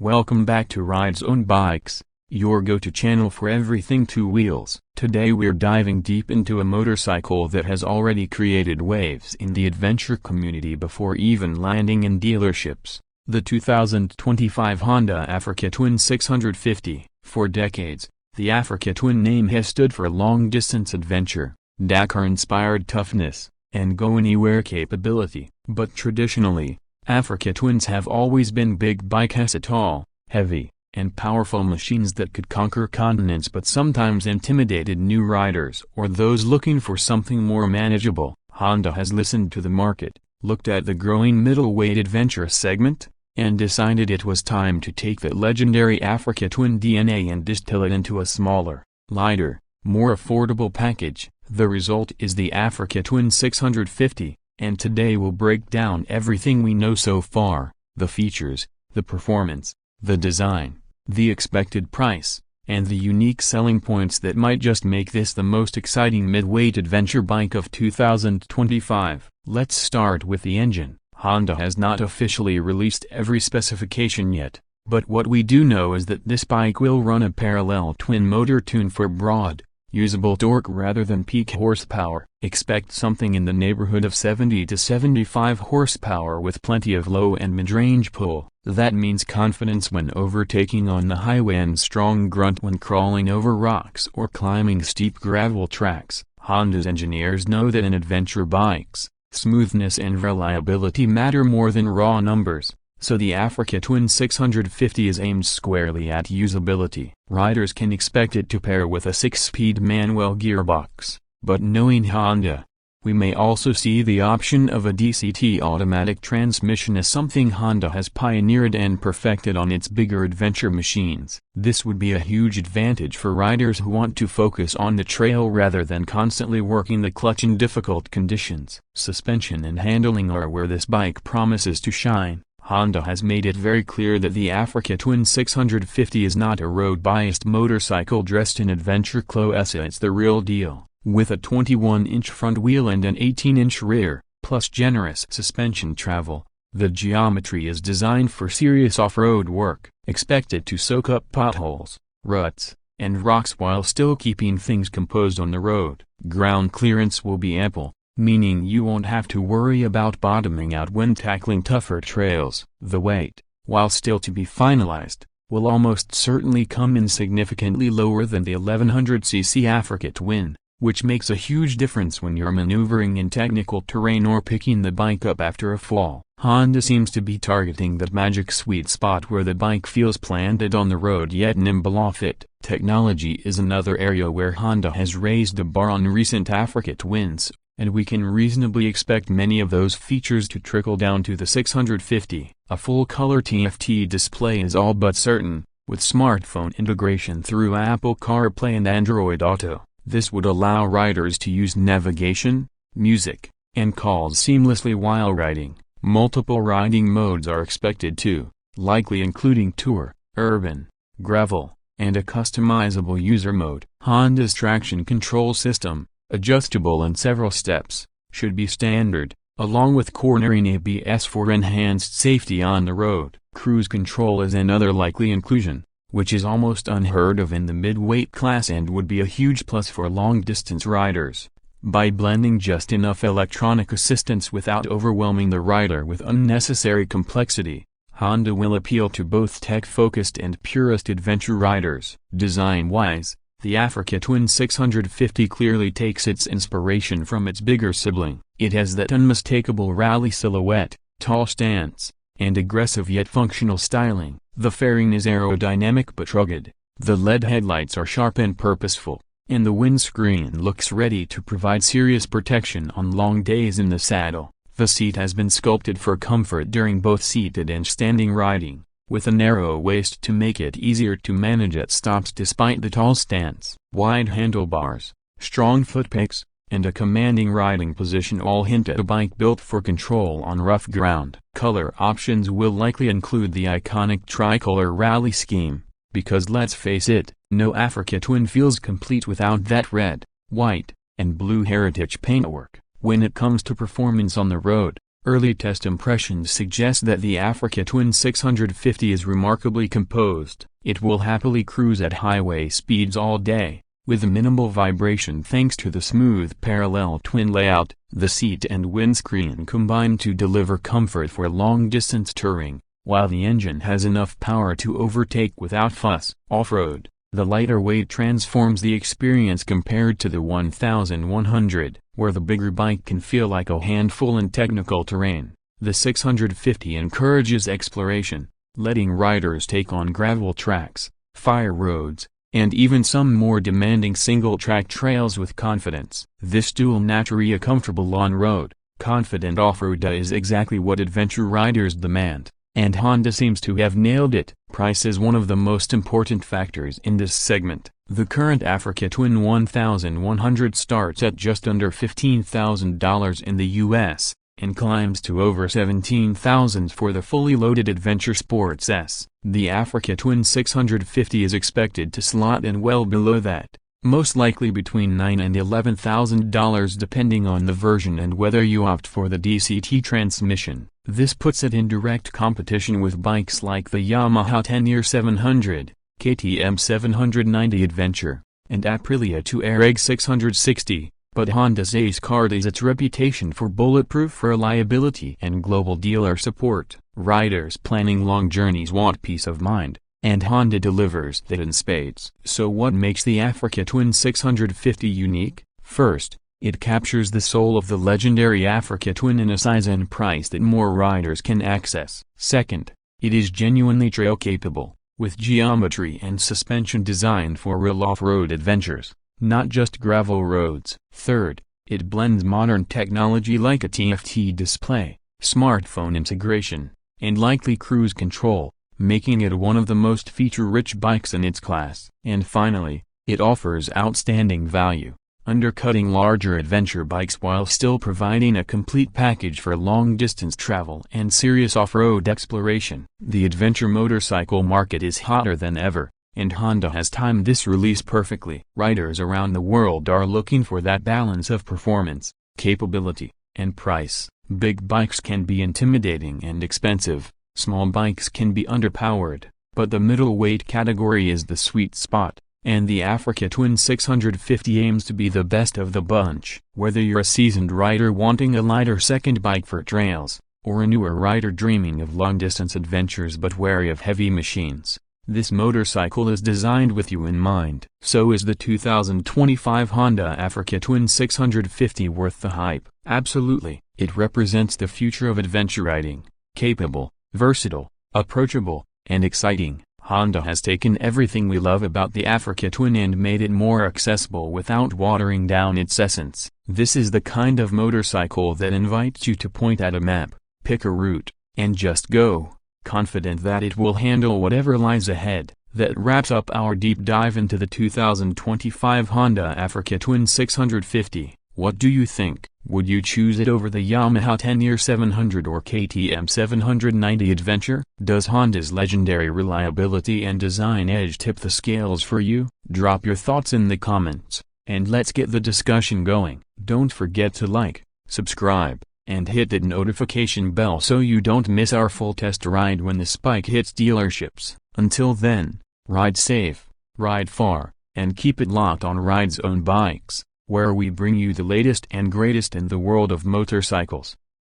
Welcome back to Ridezone Bikes, your go-to channel for everything two wheels. Today we're diving deep into a motorcycle that has already created waves in the adventure community before even landing in dealerships. The 2025 Honda Africa Twin 650. For decades, the Africa Twin name has stood for long-distance adventure, Dakar-inspired toughness, and go-anywhere capability. But traditionally, Africa Twins have always been big bikes, tall, heavy, and powerful machines that could conquer continents but sometimes intimidated new riders or those looking for something more manageable. Honda has listened to the market, looked at the growing middleweight adventure segment, and decided it was time to take the legendary Africa Twin DNA and distill it into a smaller, lighter, more affordable package. The result is the Africa Twin 650. And today we'll break down everything we know so far: the features, the performance, the design, the expected price, and the unique selling points that might just make this the most exciting midweight adventure bike of 2025. Let's start with the engine. Honda has not officially released every specification yet, but what we do know is that this bike will run a parallel twin motor tuned for broad, usable torque rather than peak horsepower. Expect something in the neighborhood of 70 to 75 horsepower with plenty of low and mid-range pull. That means confidence when overtaking on the highway and strong grunt when crawling over rocks or climbing steep gravel tracks. Honda's engineers know that in adventure bikes, smoothness and reliability matter more than raw numbers. So the Africa Twin 650 is aimed squarely at usability. Riders can expect it to pair with a 6-speed manual gearbox, but knowing Honda, we may also see the option of a DCT automatic transmission as something Honda has pioneered and perfected on its bigger adventure machines. This would be a huge advantage for riders who want to focus on the trail rather than constantly working the clutch in difficult conditions. Suspension and handling are where this bike promises to shine. Honda has made it very clear that the Africa Twin 650 is not a road-biased motorcycle dressed in adventure clothes. It's the real deal. With a 21-inch front wheel and an 18-inch rear, plus generous suspension travel, the geometry is designed for serious off-road work. Expect it to soak up potholes, ruts, and rocks while still keeping things composed on the road. Ground clearance will be ample, meaning you won't have to worry about bottoming out when tackling tougher trails. The weight, while still to be finalized, will almost certainly come in significantly lower than the 1100cc Africa Twin, which makes a huge difference when you're maneuvering in technical terrain or picking the bike up after a fall. Honda seems to be targeting that magic sweet spot where the bike feels planted on the road yet nimble off it. Technology is another area where Honda has raised the bar on recent Africa Twins, and we can reasonably expect many of those features to trickle down to the 650. A full-color TFT display is all but certain, with smartphone integration through Apple CarPlay and Android Auto. This would allow riders to use navigation, music, and calls seamlessly while riding. Multiple riding modes are expected too, likely including Tour, Urban, Gravel, and a customizable user mode. Honda's traction control system, adjustable in several steps, should be standard, along with cornering ABS for enhanced safety on the road. Cruise control is another likely inclusion, which is almost unheard of in the midweight class and would be a huge plus for long-distance riders. By blending just enough electronic assistance without overwhelming the rider with unnecessary complexity, Honda will appeal to both tech-focused and purist adventure riders. Design-wise, the Africa Twin 650 clearly takes its inspiration from its bigger sibling. It has that unmistakable rally silhouette, tall stance, and aggressive yet functional styling. The fairing is aerodynamic but rugged, the LED headlights are sharp and purposeful, and the windscreen looks ready to provide serious protection on long days in the saddle. The seat has been sculpted for comfort during both seated and standing riding, with a narrow waist to make it easier to manage at stops despite the tall stance. Wide handlebars, strong foot pegs, and a commanding riding position all hint at a bike built for control on rough ground. Color options will likely include the iconic tricolor rally scheme, because let's face it, no Africa Twin feels complete without that red, white, and blue heritage paintwork. When it comes to performance on the road, Early test impressions suggest that the Africa Twin 650 is remarkably composed. It will happily cruise at highway speeds all day, with minimal vibration thanks to the smooth parallel twin layout. The seat and windscreen combine to deliver comfort for long-distance touring, while the engine has enough power to overtake without fuss. Off-road, the lighter weight transforms the experience compared to the 1100, where the bigger bike can feel like a handful in technical terrain. The 650 encourages exploration, letting riders take on gravel tracks, fire roads, and even some more demanding single-track trails with confidence. This dual nature comfortable on-road, confident off-road is exactly what adventure riders demand, and Honda seems to have nailed it. Price is one of the most important factors in this segment. The current Africa Twin 1100 starts at just under $15,000 in the US, and climbs to over $17,000 for the fully loaded Adventure Sports S. The Africa Twin 650 is expected to slot in well below that, most likely between $9,000 and $11,000 depending on the version and whether you opt for the DCT transmission. This puts it in direct competition with bikes like the Yamaha 10-year 700, KTM 790 Adventure, and Aprilia Touareg 660. But Honda's ace card is its reputation for bulletproof reliability and global dealer support. Riders planning long journeys want peace of mind, and Honda delivers that in spades. So what makes the Africa Twin 650 unique? First, it captures the soul of the legendary Africa Twin in a size and price that more riders can access. Second, it is genuinely trail capable, with geometry and suspension designed for real off-road adventures, not just gravel roads. Third, it blends modern technology like a TFT display, smartphone integration, and likely cruise control, making it one of the most feature-rich bikes in its class. And finally, it offers outstanding value, undercutting larger adventure bikes while still providing a complete package for long-distance travel and serious off-road exploration. The adventure motorcycle market is hotter than ever, and Honda has timed this release perfectly. Riders around the world are looking for that balance of performance, capability, and price. Big bikes can be intimidating and expensive, small bikes can be underpowered, but the middleweight category is the sweet spot, and the Africa Twin 650 aims to be the best of the bunch. Whether you're a seasoned rider wanting a lighter second bike for trails, or a newer rider dreaming of long-distance adventures but wary of heavy machines, this motorcycle is designed with you in mind. So is the 2025 Honda Africa Twin 650 worth the hype? Absolutely. It represents the future of adventure riding. Capable, versatile, approachable, and exciting, Honda has taken everything we love about the Africa Twin and made it more accessible without watering down its essence. This is the kind of motorcycle that invites you to point at a map, pick a route, and just go, confident that it will handle whatever lies ahead. That wraps up our deep dive into the 2025 Honda Africa Twin 650. What do you think? Would you choose it over the Yamaha 10-year 700 or KTM 790 Adventure? Does Honda's legendary reliability and design edge tip the scales for you? Drop your thoughts in the comments, and let's get the discussion going. Don't forget to like, subscribe, and hit that notification bell so you don't miss our full test ride when the bike hits dealerships. Until then, ride safe, ride far, and keep it locked on Ridezone Bikes, where we bring you the latest and greatest in the world of motorcycles.